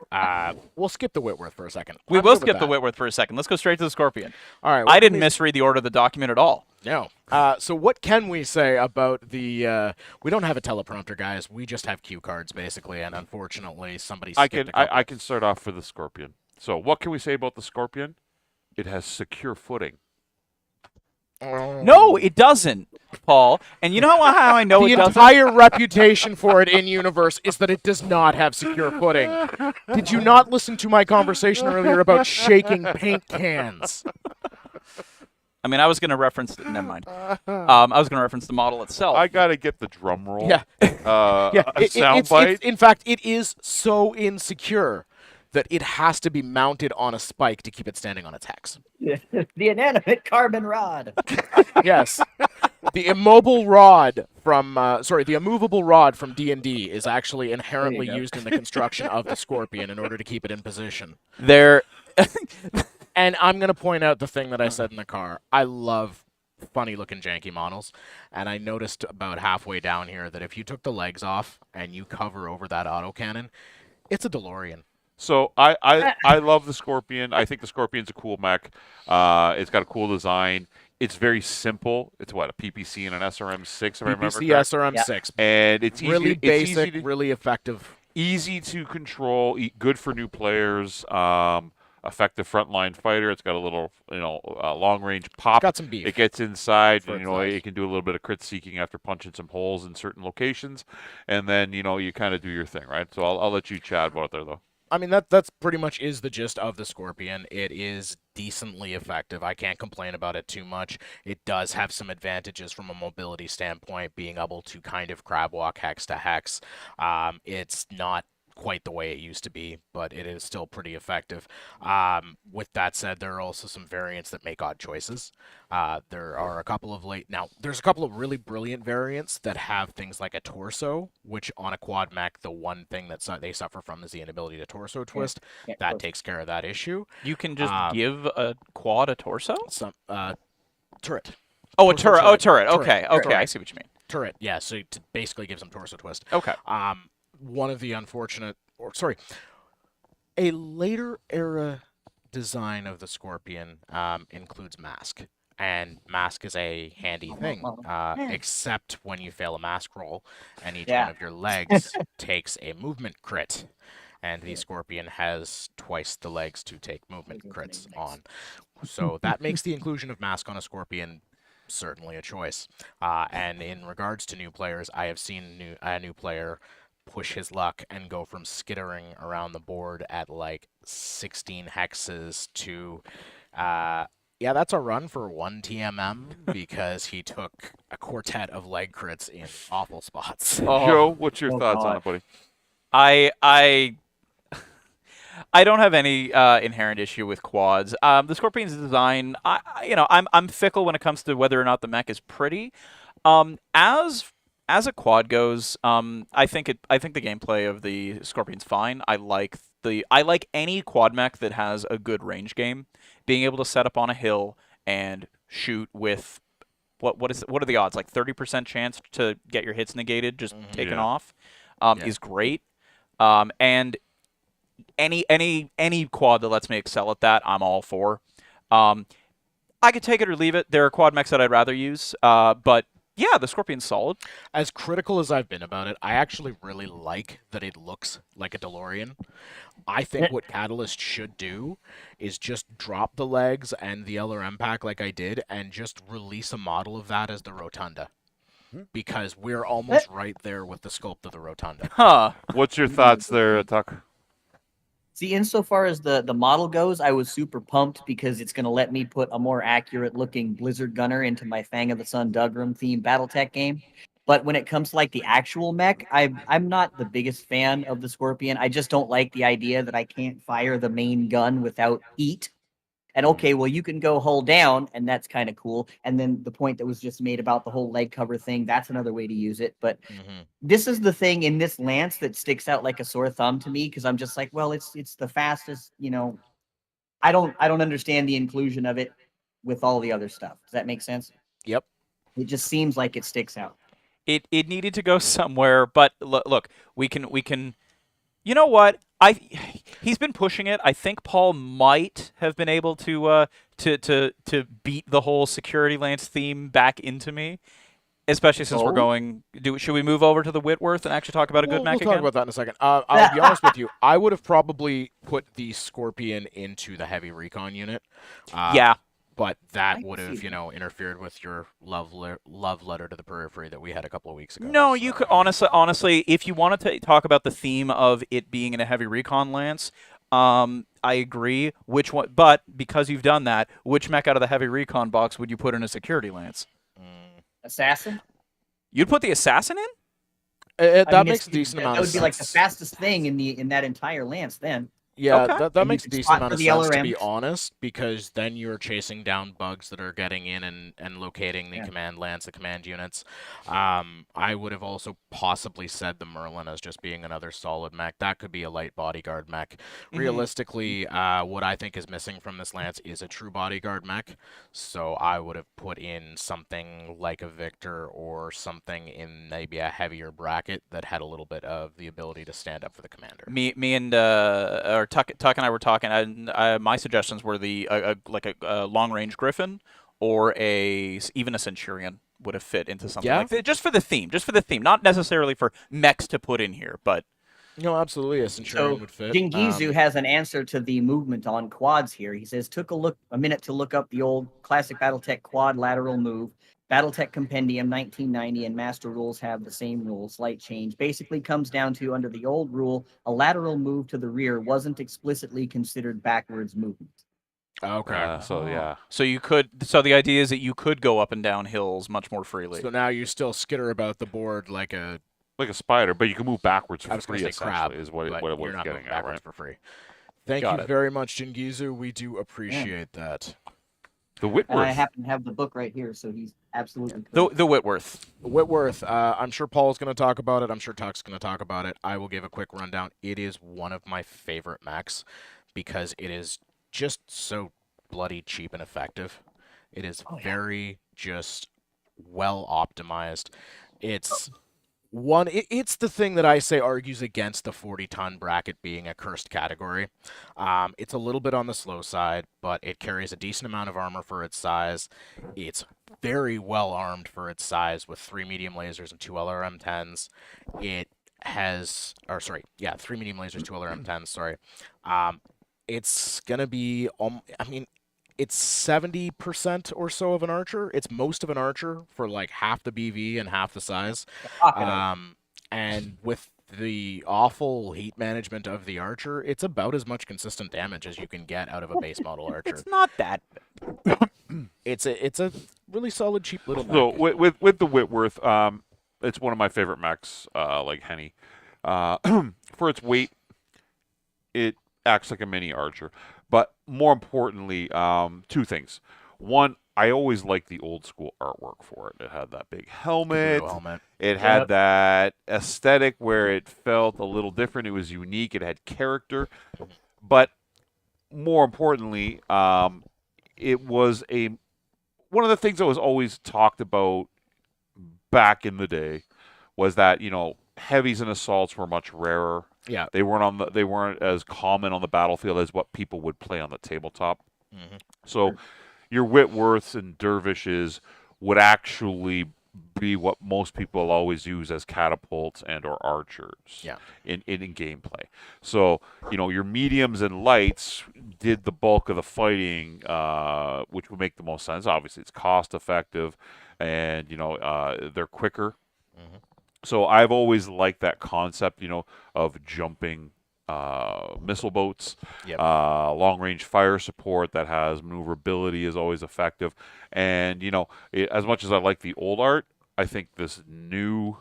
We'll skip the Whitworth for a second. We I'm will good with skip the that. Whitworth for a second. Let's go straight to the Scorpion. All right. I didn't misread the order of the document at all. No. So what can we say about the? We don't have a teleprompter, guys. We just have cue cards basically, and unfortunately, somebody. I skipped can a couple. I can start off for the Scorpion. So what can we say about the Scorpion? It has secure footing. No, it doesn't, Paul. And you know how I know The it doesn't? entire reputation for it in universe is that it does not have secure footing. Did you not listen to my conversation earlier about shaking paint cans? I mean, I was going to reference. Never mind. I was going to reference the model itself. I gotta get the drum roll. Yeah. A It's, soundbite. in fact, it is so insecure that it has to be mounted on a spike to keep it standing on its hex. The inanimate carbon rod. Yes. The immovable rod from D&D is actually inherently There you go. used in the construction of the Scorpion in order to keep it in position. There. And I'm going to point out the thing that I said in the car. I love funny-looking janky models, and I noticed about halfway down here that if you took the legs off and you cover over that autocannon, it's a DeLorean. So I love the Scorpion. I think the Scorpion's a cool mech. It's got a cool design. It's very simple. It's what, a PPC and an SRM6, if I remember PPC correct. SRM6. And it's easy. Really It's basic, easy to, really effective. easy to control. Good for new players. Effective frontline fighter. It's got a little, long range pop. Got some beef. It gets inside, For and, its size. it can do a little bit of crit seeking after punching some holes in certain locations, and then you kind of do your thing, right? So I'll let you chat about it there, though. I mean, that's pretty much is the gist of the Scorpion. It is decently effective. I can't complain about it too much. It does have some advantages from a mobility standpoint, being able to kind of crab walk hex to hex. It's not quite the way it used to be, but it is still pretty effective. With that said, there are also some variants that make odd choices. There are a couple of there's a couple of really brilliant variants that have things like a torso, which on a quad mech, the one thing that they suffer from is the inability to torso twist. Yeah, That takes care of that issue. You can just Um, give a quad a torso? Some turret. Oh, a Torso turret. Oh, a turret. turret. Okay, Turret. okay, I see what you mean. Turret, yeah, so it basically gives them torso twist. Okay. One of the a later era design of the Scorpion includes mask, and mask is a handy thing, except when you fail a mask roll, and each one of your legs takes a movement crit, and the Scorpion has twice the legs to take movement crits on. So that makes the inclusion of mask on a Scorpion certainly a choice. And in regards to new players, I have seen a new player push his luck and go from skittering around the board at like 16 hexes to that's a run for 1 TMM because he took a quartet of leg crits in awful spots. Oh. Joe, what's your Oh, thoughts on God. it, buddy? I don't have any inherent issue with quads. The Scorpion's design, I'm fickle when it comes to whether or not the mech is pretty. As a quad goes, I think the gameplay of the Scorpion's fine. I like any quad mech that has a good range game. Being able to set up on a hill and shoot with what are the odds? Like 30% chance to get your hits negated, just taken Yeah. off, is great. And any quad that lets me excel at that, I'm all for. I could take it or leave it. There are quad mechs that I'd rather use, but yeah, the Scorpion's solid. As critical as I've been about it, I actually really like that it looks like a DeLorean. I think what Catalyst should do is just drop the legs and the LRM pack like I did and just release a model of that as the Rotunda. Because we're almost right there with the sculpt of the Rotunda. Huh. What's your thoughts there, Tuck? See, insofar as the model goes, I was super pumped because it's going to let me put a more accurate looking Blizzard Gunner into my Fang of the Sun Dougram themed BattleTech game. But when it comes to like the actual mech, I'm not the biggest fan of the Scorpion. I just don't like the idea that I can't fire the main gun without heat. And okay, well, you can go hull down, and that's kind of cool. And then the point that was just made about the whole leg cover thing, that's another way to use it. But this is the thing in this lance that sticks out like a sore thumb to me, because I'm just like, well, it's the fastest, I don't understand the inclusion of it with all the other stuff. Does that make sense? Yep. It just seems like it sticks out. It needed to go somewhere, but look, we can. You know what? He's been pushing it. I think Paul might have been able to beat the whole security lance theme back into me, especially since we're going. Should we move over to the Whitworth and actually talk about a good mech We'll talk again? about that in a second. I'll be honest with you. I would have probably put the Scorpion into the heavy recon unit. Yeah. But I that can would see have, that. interfered with your love letter to the periphery that we had a couple of weeks ago. No, you could honestly, if you wanted to talk about the theme of it being in a heavy recon lance, I agree. Which one? But because you've done that, which mech out of the heavy recon box would you put in a security lance? Assassin? You'd put the assassin in? That makes a decent amount That of would be like the sense. fastest thing in that entire lance then. Yeah, Okay. that And makes a you can decent spot amount for of the sense, to be LRMs. honest, because then you're chasing down bugs that are getting in and locating the Yeah. command lance, the command units. I would have also possibly said the Merlin as just being another solid mech. That could be a light bodyguard mech. Realistically, what I think is missing from this lance is a true bodyguard mech, so I would have put in something like a Victor or something in maybe a heavier bracket that had a little bit of the ability to stand up for the commander. Me and Tuck and I were talking. My suggestions were a long range Griffin or even a Centurion would have fit into something like that. Just for the theme, not necessarily for mechs to put in here, but No, absolutely, a Centurion would fit. Jingizu has an answer to the movement on quads here. He says, took a minute to look up the old classic BattleTech quad lateral move. BattleTech Compendium 1990 and Master Rules have the same rules, slight change. Basically comes down to, under the old rule, a lateral move to the rear wasn't explicitly considered backwards movement. Okay. So yeah. so the idea is that you could go up and down hills much more freely. So now you still skitter about the board like a like a spider, but you can move backwards I for was going free. to say crab, Essentially, is what but it you're was not getting going at, backwards right? for free. Thank Got you it. very much, Jingizu. We do appreciate that. The And I Whitworth. happen to have the book right here, so he's absolutely The correct. the Whitworth. Whitworth, I'm sure Paul's going to talk about it. I'm sure Tuck's going to talk about it. I will give a quick rundown. It is one of my favorite mechs because it is just so bloody cheap and effective. It is Oh, yeah. very just well optimized. It's it's the thing that I say argues against the 40-ton bracket being a cursed category. It's a little bit on the slow side, but it carries a decent amount of armor for its size. It's very well armed for its size with 3 medium lasers and 2 LRM-10s. It has, or sorry, yeah, 3 medium lasers, 2 LRM-10s, sorry. It's gonna be, I mean, it's 70% or so of an archer. It's most of an archer for like half the BV and half the size. And with the awful heat management of the archer, it's about as much consistent damage as you can get out of a base model archer. It's not that. It's a really solid, cheap little mech. So with the Whitworth, it's one of my favorite mechs, like Henny. For its weight, it acts like a mini archer. But more importantly, two things. One, I always liked the old school artwork for it. It had that big helmet. Kabuto helmet. It had that aesthetic where it felt a little different. It was unique. It had character. But more importantly, it was one of the things that was always talked about back in the day was that, heavies and assaults were much rarer. Yeah. They weren't as common on the battlefield as what people would play on the tabletop. Mm-hmm. So your Whitworths and Dervishes would actually be what most people always use as catapults and or archers in gameplay. So, your mediums and lights did the bulk of the fighting, which would make the most sense. Obviously, it's cost effective and, they're quicker. Mm-hmm. So I've always liked that concept, of jumping missile boats. Yep. Long-range fire support that has maneuverability is always effective. And, as much as I like the old art, I think this new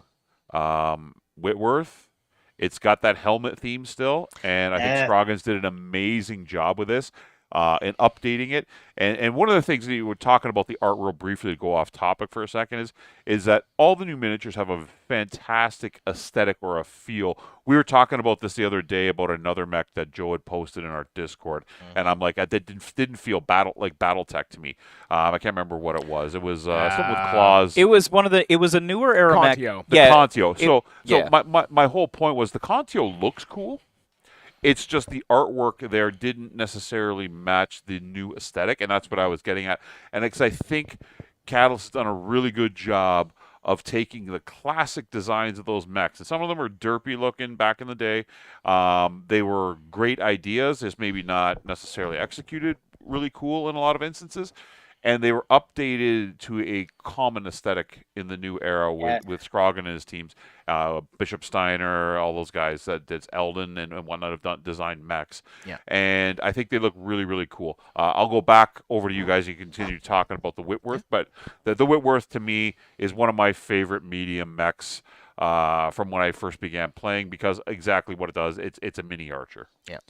Whitworth, it's got that helmet theme still. And I think Scroggins did an amazing job with this. And updating it. And one of the things that you were talking about the art real briefly to go off topic for a second is that all the new miniatures have a fantastic aesthetic or a feel. We were talking about this the other day about another mech that Joe had posted in our Discord, and I'm like, that didn't feel BattleTech to me. I can't remember what it was. It was something with claws. It was a newer era mech. Contio. The Contio. Yeah. My whole point was the Contio looks cool. It's just the artwork there didn't necessarily match the new aesthetic, and that's what I was getting at. And because I think Catalyst has done a really good job of taking the classic designs of those mechs. And some of them are derpy looking back in the day. They were great ideas, just maybe not necessarily executed really cool in a lot of instances. And they were updated to a common aesthetic in the new era with Scroggin and his teams. Bishop Steiner, all those guys that did Eldon and whatnot have designed mechs. Yeah. And I think they look really, really cool. I'll go back over to you guys and continue talking about the Whitworth. But the Whitworth, to me, is one of my favorite medium mechs from when I first began playing because exactly what it does, it's a mini archer. Yeah.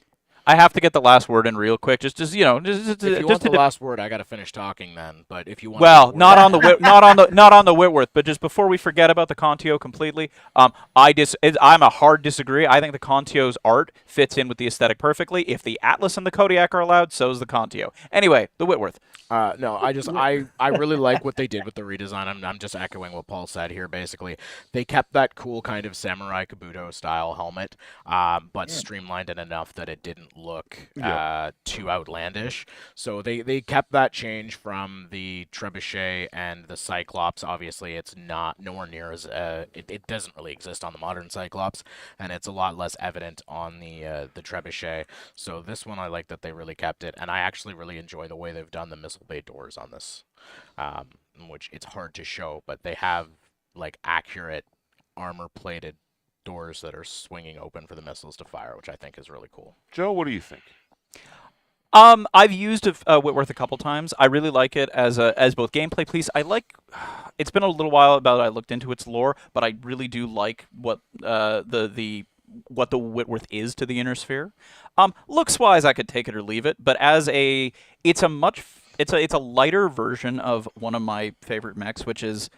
I have to get the last word in real quick. Just If you want the last word, I got to finish talking then. But if you want, well, not on the Whitworth, but just before we forget about the Contio completely, I'm a hard disagree. I think the Contio's art fits in with the aesthetic perfectly. If the Atlas and the Kodiak are allowed, so is the Contio. Anyway, the Whitworth. No, I really like what they did with the redesign. I'm just echoing what Paul said here. Basically, they kept that cool kind of samurai Kabuto style helmet, but streamlined it enough that it didn't look too outlandish. So they kept that change from the Trebuchet and the Cyclops. Obviously, it's nowhere near as it doesn't really exist on the modern Cyclops, and it's a lot less evident on the Trebuchet. So this one, I like that they really kept it, and I actually really enjoy the way they've done the missile bay doors on this, which it's hard to show, but they have like accurate armor plated doors that are swinging open for the missiles to fire, which I think is really cool. Joe, what do you think? I've used Whitworth a couple times. I really like it as both gameplay piece. I like. It's been a little while about I looked into its lore, but I really do like what what the Whitworth is to the Inner Sphere. Looks wise, I could take it or leave it, but it's a much it's a lighter version of one of my favorite mechs, which is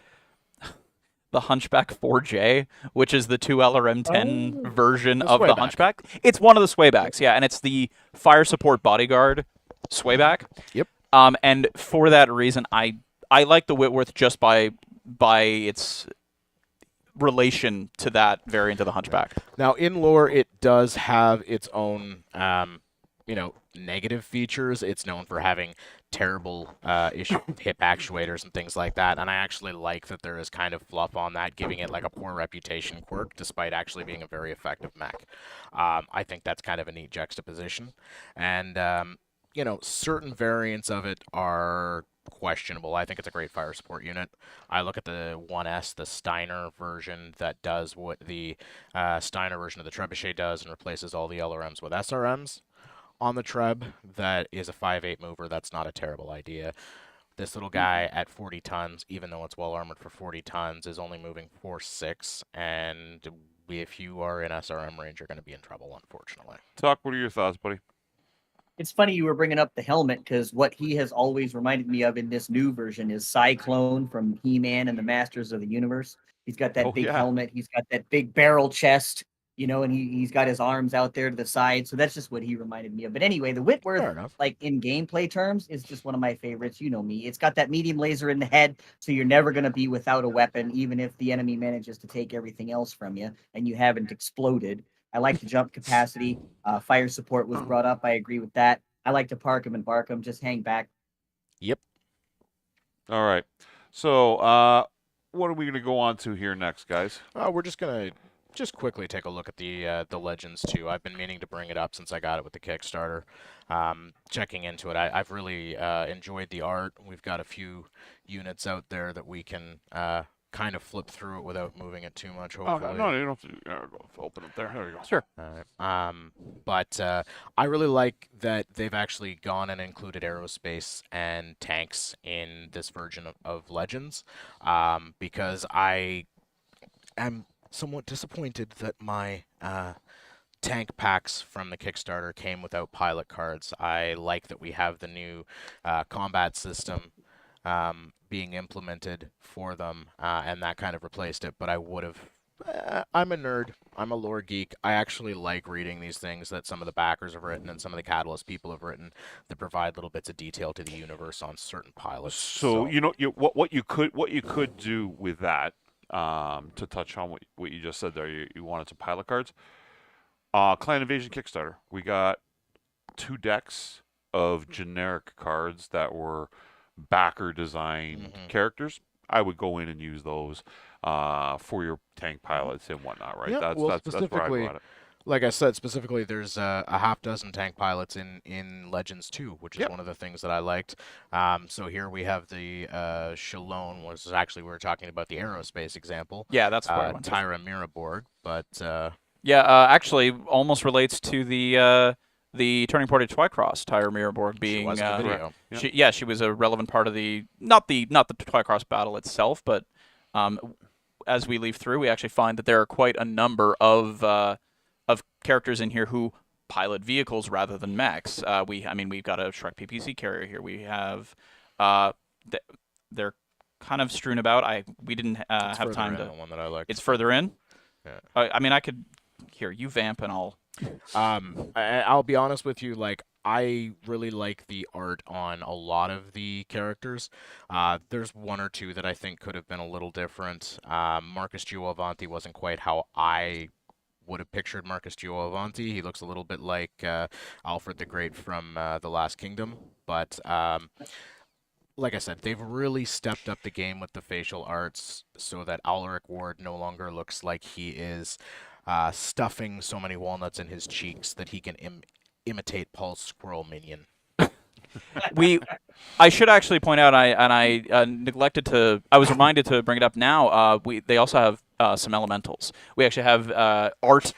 the Hunchback 4J, which is the 2LRM10 version The of the swayback. Hunchback. It's one of the swaybacks, yeah, and it's the fire support bodyguard swayback. Yep. And for that reason, I like the Whitworth just by its relation to that variant of the Hunchback. Now, in lore, it does have its own, negative features. It's known for having terrible hip actuators and things like that. And I actually like that there is kind of fluff on that, giving it like a poor reputation quirk, despite actually being a very effective mech. I think that's kind of a neat juxtaposition. And, certain variants of it are questionable. I think it's a great fire support unit. I look at the 1S, the Steiner version that does what the Steiner version of the Trebuchet does and replaces all the LRMs with SRMs on the Treb. That is a 5.8 mover. That's not a terrible idea. This little guy at 40 tons, even though it's well armored for 40 tons, is only moving 4.6, and if you are in SRM range, you're going to be in trouble, unfortunately. Tuck, what are your thoughts, buddy? It's funny you were bringing up the helmet because what he has always reminded me of in this new version is Cyclone from He-Man and the Masters of the Universe. He's got that big helmet. He's got that big barrel chest, and he's got his arms out there to the side. So that's just what he reminded me of. But anyway, the Whitworth, like in gameplay terms, is just one of my favorites. You know me. It's got that medium laser in the head, so you're never going to be without a weapon, even if the enemy manages to take everything else from you and you haven't exploded. I like the jump capacity. Fire support was brought up. I agree with that. I like to park him and bark him. Just hang back. Yep. All right. So, what are we going to go on to here next, guys? We're just going to quickly take a look at the Legends too. I've been meaning to bring it up since I got it with the Kickstarter. Checking into it, I've really enjoyed the art. We've got a few units out there that we can kind of flip through it without moving it too much, hopefully. Oh, no, you don't have to open it there. There you go. Sure. But I really like that they've actually gone and included aerospace and tanks in this version of Legends, because I am somewhat disappointed that my tank packs from the Kickstarter came without pilot cards. I like that we have the new combat system being implemented for them, and that kind of replaced it, but I would have... I'm a nerd. I'm a lore geek. I actually like reading these things that some of the backers have written and some of the Catalyst people have written that provide little bits of detail to the universe on certain pilots. So what you could do with that, to touch on what you just said there, you wanted some pilot cards. Clan Invasion Kickstarter. We got 2 decks of generic cards that were backer designed characters. I would go in and use those for your tank pilots and whatnot, right? Yeah, that's where I go at it. Like I said, specifically, there's a half dozen tank pilots in Legends 2, which is one of the things that I liked. So here we have the Shalone, which is actually, we were talking about the aerospace example. Yeah, that's where I went. Tyra Miraborg, but... actually, almost relates to the turning point of Twycross, Tyra Miraborg being she was in the video. she was a relevant part of the not the Twycross battle itself, but as we leaf through, we actually find that there are quite a number of characters in here who pilot vehicles rather than mechs. We've got a Shrek PPC carrier here. We have they're kind of strewn about. We didn't have time to. One that I like. It's further in. Yeah. I could. Here, you vamp and I'll. I'll be honest with you, like, I really like the art on a lot of the characters. There's one or two that I think could have been a little different. Marcus Giovanti wasn't quite how I would have pictured Marcus Giovanti. He looks a little bit like Alfred the Great from The Last Kingdom, but like I said, they've really stepped up the game with the facial arts so that Alaric Ward no longer looks like he is stuffing so many walnuts in his cheeks that he can imitate Paul's squirrel minion. I should actually point out, I neglected to. I was reminded to bring it up now. They also have some elementals. We actually have art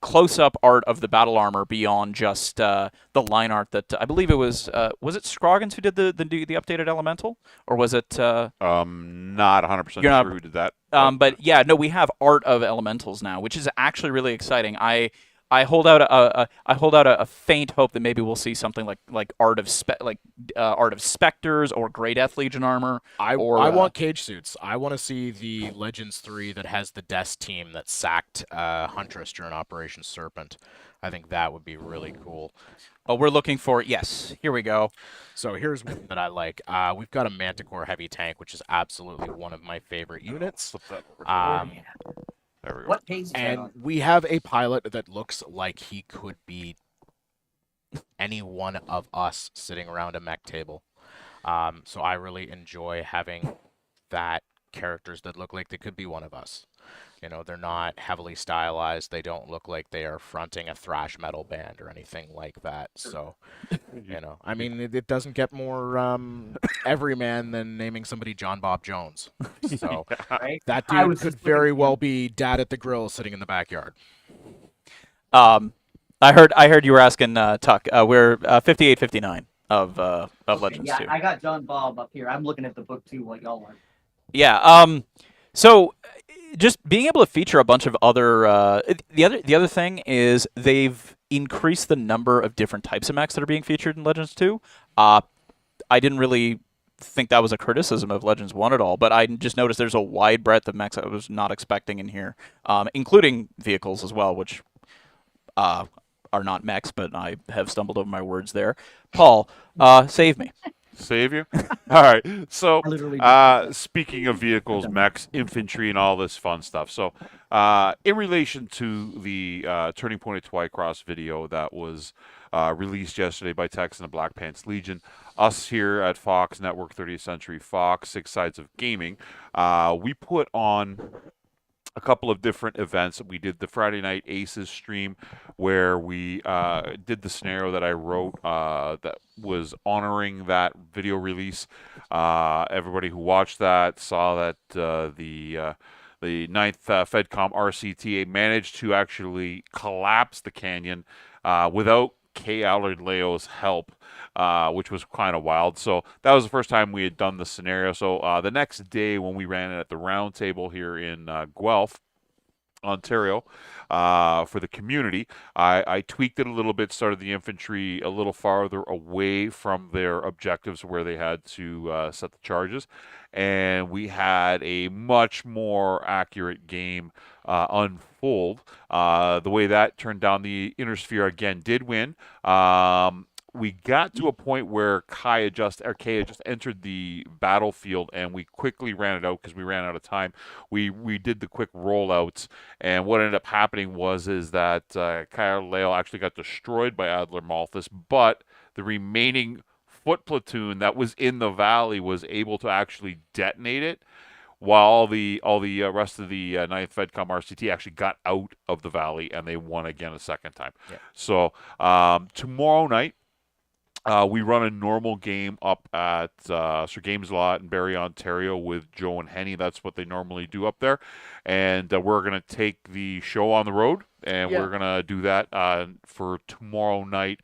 close-up art of the battle armor beyond just the line art that I believe it was it Scroggins who did the updated elemental, or was it Not 100% you're not sure who did that, but but yeah, no, we have art of elementals now, which is actually really exciting. I hold out a faint hope that maybe we'll see something like art of specters or Grey Death Legion armor. I Or want cage suits. I want to see the Legends 3 that has the Death team that sacked Huntress during Operation Serpent. I think that would be really cool. we're looking for, yes, here we go. So here's one that I like. We've got a Manticore heavy tank, which is absolutely one of my favorite units. flip that over to Um, there we go. What page is that and on? we have a pilot that looks like he could be any one of us sitting around a mech table. So I really enjoy having that characters that look like they could be one of us. You know, they're not heavily stylized. They don't look like they are fronting a thrash metal band or anything like that. So, you know, I mean, it doesn't get more everyman than naming somebody John Bob Jones. So Right? that I dude was could just looking very at well him. be dad at the grill sitting in the backyard. I heard you were asking Tuck. We're 58-59 of Okay, Legends yeah, 2. I got John Bob up here. I'm looking at the book too while y'all are. Yeah. So just being able to feature a bunch of other the other thing is they've increased the number of different types of mechs that are being featured in Legends 2. I didn't really think that was a criticism of Legends 1 at all, but I just noticed there's a wide breadth of mechs I was not expecting in here, including vehicles as well, which are not mechs, but I have stumbled over my words there. Paul, save me. Save you? All right. So, I literally just speaking of vehicles, mechs, infantry, and all this fun stuff. So, in relation to the Turning Point at Twycross video that was released yesterday by Tex and the Black Pants Legion, us here at Fox Network 30th Century Fox, Six Sides of Gaming, we put on a couple of different events. We did the Friday Night Aces stream where we did the scenario that I wrote that was honoring that video release. Everybody who watched that saw that the 9th FedCom RCTA managed to actually collapse the canyon without K. Allard Leo's help, which was kind of wild. So that was the first time we had done the scenario. So the next day when we ran it at the round table here in Guelph, Ontario, for the community, I tweaked it a little bit, started the infantry a little farther away from their objectives where they had to set the charges, and we had a much more accurate game unfold. The way that turned down, the inner sphere again did win. We got to a point where Kay had just entered the battlefield, and we quickly ran it out because we ran out of time. We did the quick rollouts, and what ended up happening is that Kyle Leo actually got destroyed by Adler Malthus, but the remaining foot platoon that was in the valley was able to actually detonate it, while all the rest of the 9th FedCom RCT actually got out of the valley, and they won again a second time. Yeah. So tomorrow night, we run a normal game up at Sir Games Lot in Barrie, Ontario with Joe and Henny. That's what they normally do up there. And we're going to take the show on the road, and we're going to do that for tomorrow night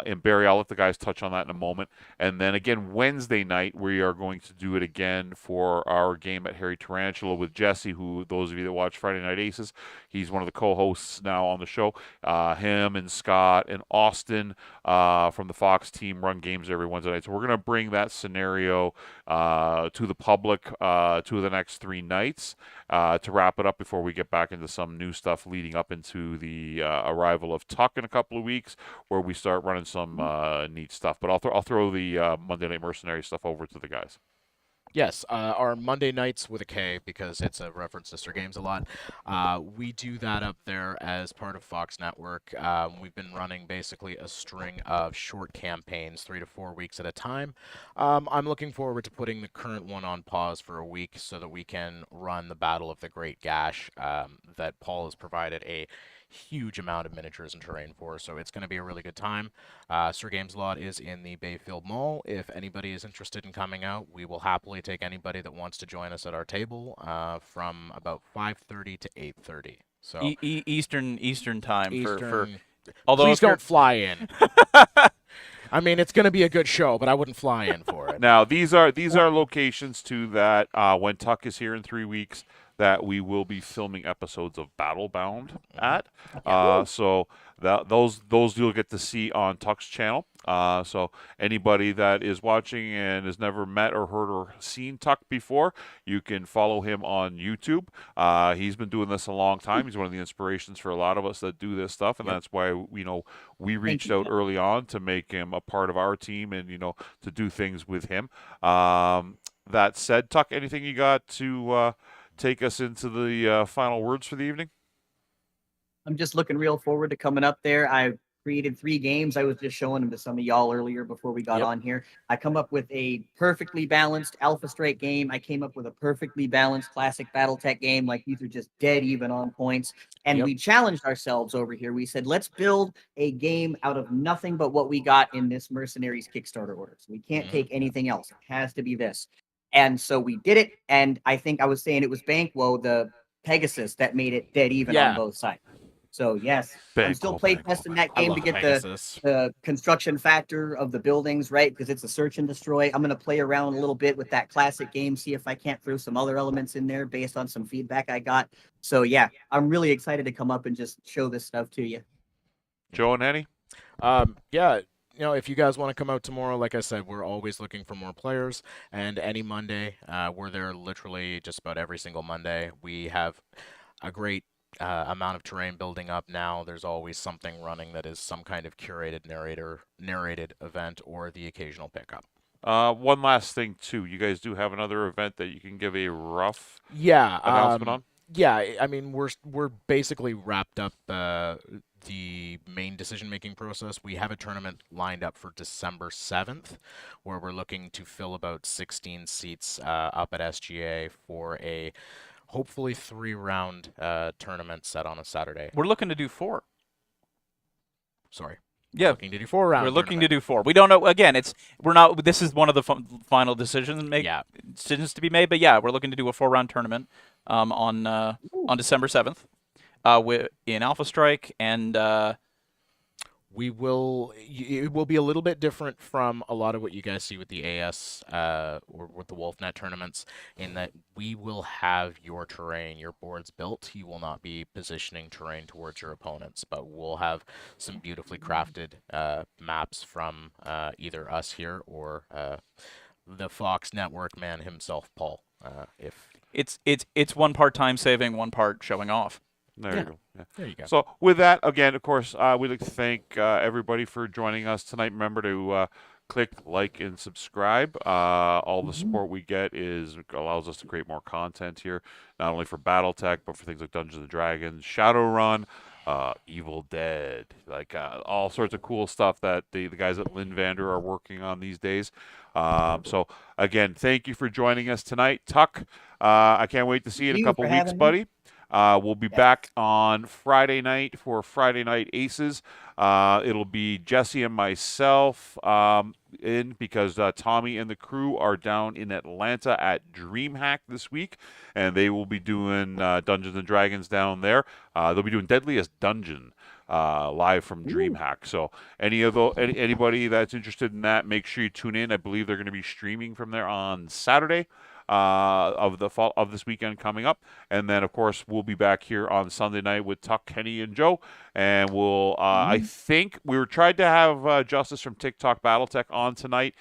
in Barrie. I'll let the guys touch on that in a moment. And then again, Wednesday night, we are going to do it again for our game at Harry Tarantula with Jesse, who, those of you that watch Friday Night Aces, he's one of the co-hosts now on the show. Him and Scott and Austin from the Fox team run games every Wednesday night. So we're going to bring that scenario to the public 2 of the next 3 nights to wrap it up before we get back into some new stuff leading up into the arrival of Tuck in a couple of weeks, where we start running some neat stuff. But I'll throw the Monday Night Mercenary stuff over to the guys. Yes, our Monday nights with a K, because it's a reference to Sir Games a lot. We do that up there as part of Fox Network. We've been running basically a string of short campaigns, 3 to 4 weeks at a time. I'm looking forward to putting the current one on pause for a week so that we can run the Battle of the Great Gash that Paul has provided a huge amount of miniatures and terrain for, so it's going to be a really good time. Sir Games Lot is in the Bayfield Mall. If anybody is interested in coming out, we will happily take anybody that wants to join us at our table from about 5:30 to 8:30. So Eastern time for Eastern. although Please if you're- don't fly in. I mean, it's going to be a good show, but I wouldn't fly in for it. Now these are locations too that when Tuck is here in 3 weeks that we will be filming episodes of Battlebound at. So those you'll get to see on Tuck's channel. So anybody that is watching and has never met or heard or seen Tuck before, you can follow him on YouTube. He's been doing this a long time. He's one of the inspirations for a lot of us that do this stuff, and that's why we reached out early on to make him a part of our team and to do things with him. That said, Tuck, anything you got to take us into the final words for the evening? I'm just looking real forward to coming up there. I created 3 games. I was just showing them to some of y'all earlier before we got on here. I come up with a perfectly balanced Alpha Strike game. I came up with a perfectly balanced classic BattleTech game. Like, these are just dead even on points. And we challenged ourselves over here. We said, let's build a game out of nothing but what we got in this Mercenaries Kickstarter order. So we can't take anything else. It has to be this. And so we did it. And I think I was saying it was Banquo, the Pegasus, that made it dead even on both sides. So yes, I'm still play testing that game to get the construction factor of the buildings right, because it's a search and destroy. I'm gonna play around a little bit with that classic game, see if I can't throw some other elements in there based on some feedback I got. So yeah, I'm really excited to come up and just show this stuff to you. Joe and Henny? Yeah. If you guys want to come out tomorrow, like I said, we're always looking for more players. And any Monday, we're there literally just about every single Monday. We have a great amount of terrain building up now. There's always something running that is some kind of curated narrated event or the occasional pickup. One last thing too. You guys do have another event that you can give a rough announcement on? Yeah, I mean we're basically wrapped up the main decision-making process. We have a tournament lined up for December 7th, where we're looking to fill about 16 seats up at SGA for a hopefully 3-round tournament set on a Saturday. We're looking to do 4. Sorry. Yeah, looking to do 4 rounds. We're looking to do 4. We don't know. Again, we're not. This is one of the final decisions to be made. But yeah, we're looking to do a 4-round tournament on December 7th in Alpha Strike, and it will be a little bit different from a lot of what you guys see with the AS or with the WolfNet tournaments, in that we will have your terrain, your boards built. You will not be positioning terrain towards your opponents, but we'll have some beautifully crafted maps from either us here or the Fox network man himself, Paul. If it's one part time saving, one part showing off. There you go. Yeah. There you go. So with that, again, of course, we'd like to thank everybody for joining us tonight. Remember to click like and subscribe. All the support we get allows us to create more content here, not only for BattleTech, but for things like Dungeons and Dragons, Shadowrun, Evil Dead, like all sorts of cool stuff that the guys at Linvander are working on these days. So again, thank you for joining us tonight. Tuck, I can't wait to see you in a couple weeks, buddy. We'll be back on Friday night for Friday Night Aces. It'll be Jesse and myself in because Tommy and the crew are down in Atlanta at DreamHack this week, and they will be doing Dungeons and Dragons down there. They'll be doing Deadliest Dungeon live from DreamHack. So anybody that's interested in that, make sure you tune in. I believe they're going to be streaming from there on Saturday. Of this weekend coming up, and then of course we'll be back here on Sunday night with Tuck, Henny, and Joe, and we'll I think we were tried to have Justice from TikTok BattleTech on tonight.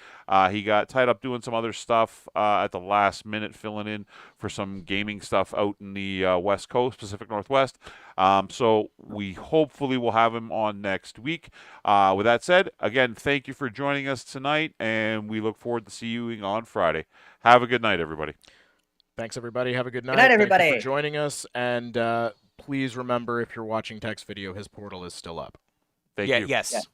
He got tied up doing some other stuff at the last minute, filling in for some gaming stuff out in the West Coast, Pacific Northwest. So we hopefully will have him on next week. With that said, again, thank you for joining us tonight, and we look forward to seeing you on Friday. Have a good night, everybody. Thanks, everybody. Have a good night. Good night, everybody. Thank you for joining us, and please remember, if you're watching Tech's video, his portal is still up. Thank you. Yes.